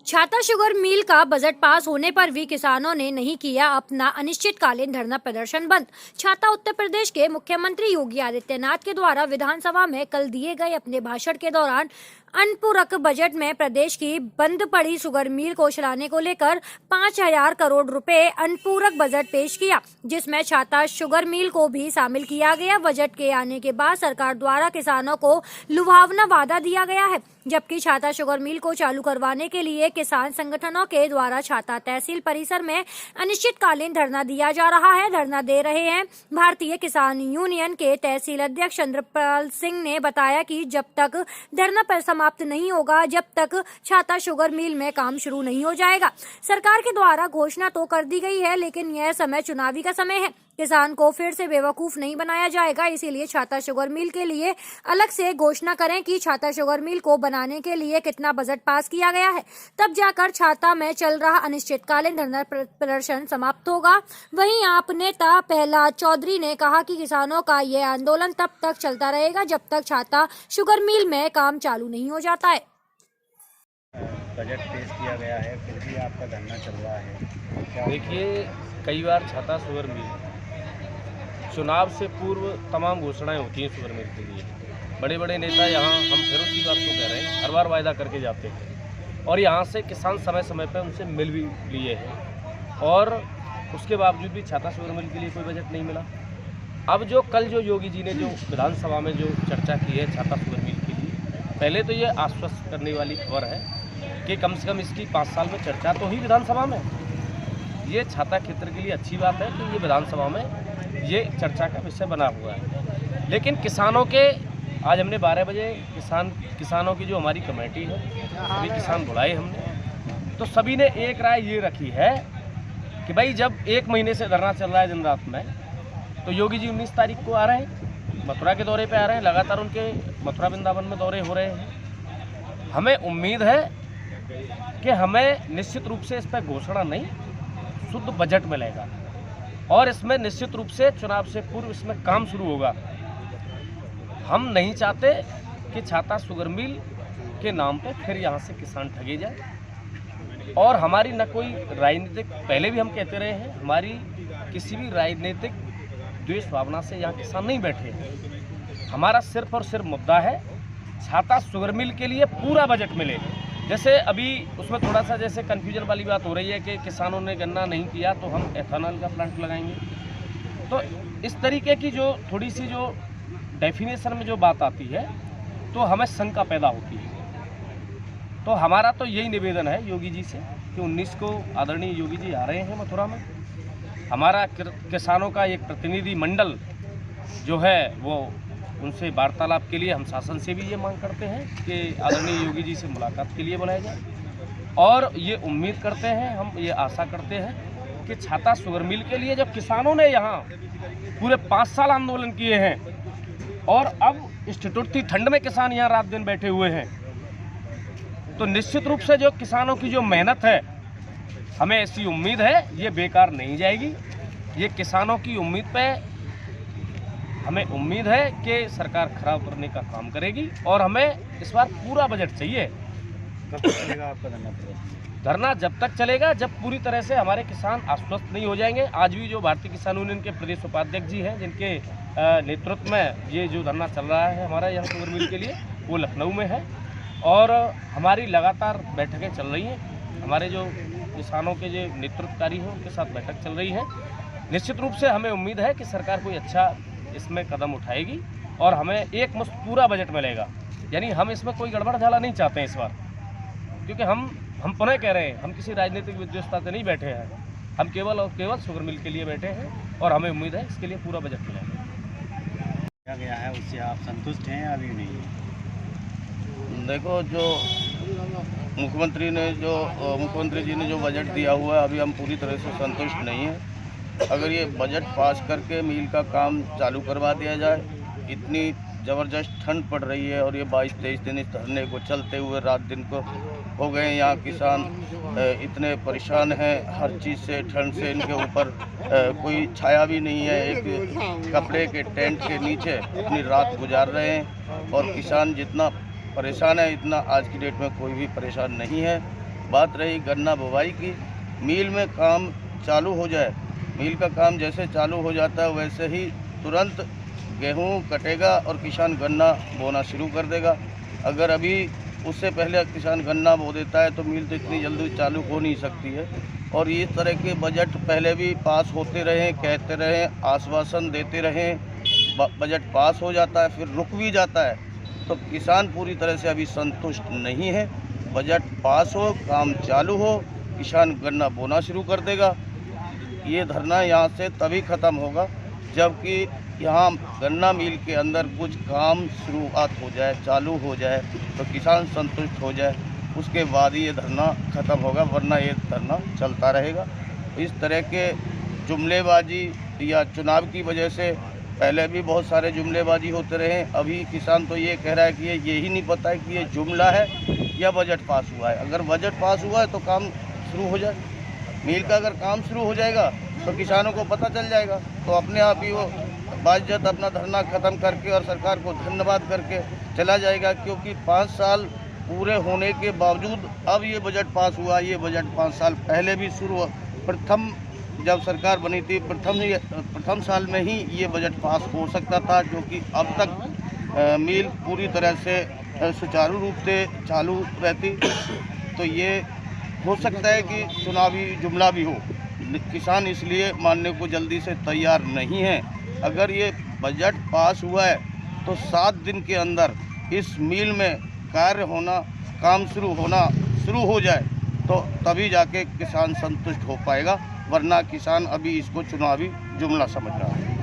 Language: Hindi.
छाता शुगर मिल का बजट पास होने पर भी किसानों ने नहीं किया अपना अनिश्चितकालीन धरना प्रदर्शन बंद। छाता उत्तर प्रदेश के मुख्यमंत्री योगी आदित्यनाथ के द्वारा विधानसभा में कल दिए गए अपने भाषण के दौरान अनुपूरक बजट में प्रदेश की बंद पड़ी शुगर मिल को चलाने को लेकर 5,000 करोड़ रुपए अनुपूरक बजट पेश किया, जिसमें छाता शुगर मिल को भी शामिल किया गया। बजट के आने के बाद सरकार द्वारा किसानों को लुभावना वादा दिया गया है, जबकि छाता शुगर मिल को चालू करवाने के लिए किसान संगठनों के द्वारा छाता तहसील परिसर में अनिश्चितकालीन धरना दिया जा रहा है। धरना दे रहे हैं भारतीय किसान यूनियन के तहसील अध्यक्ष चंद्रपाल सिंह ने बताया कि जब तक धरना पर समाप्त नहीं होगा, जब तक छाता शुगर मिल में काम शुरू नहीं हो जाएगा। सरकार के द्वारा घोषणा तो कर दी गई है, लेकिन यह समय चुनावी का समय है। किसान को फिर से बेवकूफ नहीं बनाया जाएगा, इसीलिए छाता शुगर मिल के लिए अलग से घोषणा करें कि छाता शुगर मिल को बनाने के लिए कितना बजट पास किया गया है, तब जाकर छाता में चल रहा अनिश्चितकालीन धरना प्रदर्शन समाप्त होगा। वहीं आप नेता प्रहलाद चौधरी ने कहा कि किसानों का यह आंदोलन तब तक चलता रहेगा जब तक छाता शुगर मिल में काम चालू नहीं हो जाता है। बजट पेश किया गया है, फिर भी आपका धरना चल रहा है। देखिए, कई बार छाता शुगर मिल चुनाव से पूर्व तमाम घोषणाएं होती हैं शुगर मिल के लिए। बड़े बड़े नेता यहाँ, हम फिर उसी बात को कह रहे हैं, हर बार वायदा करके जाते हैं और यहाँ से किसान समय समय पर उनसे मिल भी लिए हैं और उसके बावजूद भी छाता शुगर मिल के लिए कोई बजट नहीं मिला। अब जो कल जो योगी जी ने जो विधानसभा में जो चर्चा की है छाता शुगर मिल के लिए, पहले तो ये आश्वस्त करने वाली खबर है कि कम से कम इसकी 5 साल में चर्चा तो हुई विधानसभा में। ये छाता क्षेत्र के लिए अच्छी बात है कि ये विधानसभा में ये चर्चा का विषय बना हुआ है। लेकिन किसानों के आज हमने 12 बजे किसानों की जो हमारी कमेटी है, सभी किसान बुलाए हमने, तो सभी ने एक राय ये रखी है कि भाई जब 1 महीने से धरना चल रहा है दिन रात में, तो योगी जी 19 तारीख को आ रहे हैं, मथुरा के दौरे पे आ रहे हैं, लगातार उनके मथुरा वृंदावन में दौरे हो रहे हैं। हमें उम्मीद है कि हमें निश्चित रूप से इस पर घोषणा नहीं, शुद्ध बजट मिलेगा और इसमें निश्चित रूप से चुनाव से पूर्व इसमें काम शुरू होगा। हम नहीं चाहते कि छाता शुगर मिल के नाम पे फिर यहाँ से किसान ठगे जाए और हमारी न कोई राजनीतिक, पहले भी हम कहते रहे हैं, हमारी किसी भी राजनीतिक द्वेष भावना से यहाँ किसान नहीं बैठे हैं। हमारा सिर्फ और सिर्फ मुद्दा है छाता शुगर मिल के लिए पूरा बजट मिले। जैसे अभी उसमें थोड़ा सा जैसे कन्फ्यूजन वाली बात हो रही है कि किसानों ने गन्ना नहीं किया तो हम एथेनॉल का प्लांट लगाएंगे, तो इस तरीके की जो थोड़ी सी जो डेफिनेशन में जो बात आती है तो हमें शंका पैदा होती है। तो हमारा तो यही निवेदन है योगी जी से कि 19 को आदरणीय योगी जी आ रहे हैं मथुरा में। हमारा किसानों का एक प्रतिनिधि मंडल जो है वो उनसे वार्तालाप के लिए हम शासन से भी ये मांग करते हैं कि आदरणीय योगी जी से मुलाकात के लिए बुलाया जाए और ये उम्मीद करते हैं, हम ये आशा करते हैं कि छाता शुगर मिल के लिए जब किसानों ने यहाँ पूरे 5 साल आंदोलन किए हैं और अब इस ठिठुरती ठंड में किसान यहाँ रात दिन बैठे हुए हैं, तो निश्चित रूप से जो किसानों की जो मेहनत है, हमें ऐसी उम्मीद है ये बेकार नहीं जाएगी। ये किसानों की उम्मीद पे हमें उम्मीद है कि सरकार खराब करने का काम करेगी और हमें इस बार पूरा बजट चाहिए। कब तक चलेगा आपका धरना? धरना जब तक चलेगा जब पूरी तरह से हमारे किसान आश्वस्त नहीं हो जाएंगे। आज भी जो भारतीय किसान यूनियन के प्रदेश उपाध्यक्ष जी हैं, जिनके नेतृत्व में ये जो धरना चल रहा है हमारा यहाँ शुगर मिल के लिए, वो लखनऊ में है और हमारी लगातार बैठकें चल रही हैं। हमारे जो किसानों के जो नेतृत्वकारी हैं उनके साथ बैठक चल रही है। निश्चित रूप से हमें उम्मीद है कि सरकार कोई अच्छा इसमें कदम उठाएगी और हमें एक मुश्त पूरा बजट मिलेगा। यानी हम इसमें कोई गड़बड़ झाला नहीं चाहते हैं इस बार, क्योंकि हम पुनः कह रहे हैं, हम किसी राजनीतिक विद्वेषता से नहीं बैठे हैं, हम केवल और केवल शुगर मिल के लिए बैठे हैं और हमें उम्मीद है इसके लिए पूरा बजट मिलेगा। क्या गया है उससे आप संतुष्ट हैं या अभी नहीं? देखो, जो मुख्यमंत्री जी ने जो बजट दिया हुआ है, अभी हम पूरी तरह से संतुष्ट नहीं हैं। अगर ये बजट पास करके मिल का काम चालू करवा दिया जाए, इतनी ज़बरदस्त ठंड पड़ रही है और ये 22-23 दिन इस धरने को चलते हुए रात दिन को हो गए। यहाँ किसान इतने परेशान हैं हर चीज़ से, ठंड से इनके ऊपर कोई छाया भी नहीं है, एक कपड़े के टेंट के नीचे अपनी रात गुजार रहे हैं और किसान जितना परेशान है इतना आज की डेट में कोई भी परेशान नहीं है। बात रही गन्ना बुवाई की, मिल में काम चालू हो जाए, मिल का काम जैसे चालू हो जाता है वैसे ही तुरंत गेहूं कटेगा और किसान गन्ना बोना शुरू कर देगा। अगर अभी उससे पहले किसान गन्ना बो देता है तो मिल तो इतनी जल्दी चालू हो नहीं सकती है। और इस तरह के बजट पहले भी पास होते रहे, कहते रहे, आश्वासन देते रहे, बजट पास हो जाता है फिर रुक भी जाता है, तो किसान पूरी तरह से अभी संतुष्ट नहीं है। बजट पास हो, काम चालू हो, किसान गन्ना बोना शुरू कर देगा। ये धरना यहाँ से तभी ख़त्म होगा जबकि यहाँ गन्ना मिल के अंदर कुछ काम शुरुआत हो जाए, चालू हो जाए, तो किसान संतुष्ट हो जाए, उसके बाद ही ये धरना ख़त्म होगा, वरना ये धरना चलता रहेगा। इस तरह के जुमलेबाजी या चुनाव की वजह से पहले भी बहुत सारे जुमलेबाजी होते रहे। अभी किसान तो ये कह रहा है कि ये ही नहीं पता है कि ये जुमला है या बजट पास हुआ है। अगर बजट पास हुआ है तो काम शुरू हो जाए, मिल का अगर काम शुरू हो जाएगा तो किसानों को पता चल जाएगा, तो अपने आप ही वो बाज़त अपना धरना ख़त्म करके और सरकार को धन्यवाद करके चला जाएगा। क्योंकि 5 साल पूरे होने के बावजूद अब ये बजट पास हुआ। ये बजट 5 साल पहले भी शुरू हुआ, प्रथम जब सरकार बनी थी प्रथम साल में ही ये बजट पास हो सकता था, क्योंकि अब तक मिल पूरी तरह से सुचारू रूप से चालू रहती। तो ये हो सकता है कि चुनावी जुमला भी हो, किसान इसलिए मानने को जल्दी से तैयार नहीं है। अगर ये बजट पास हुआ है तो 7 दिन के अंदर इस मिल में कार्य होना, काम शुरू हो जाए, तो तभी जाके किसान संतुष्ट हो पाएगा, वरना किसान अभी इसको चुनावी जुमला समझ रहा है।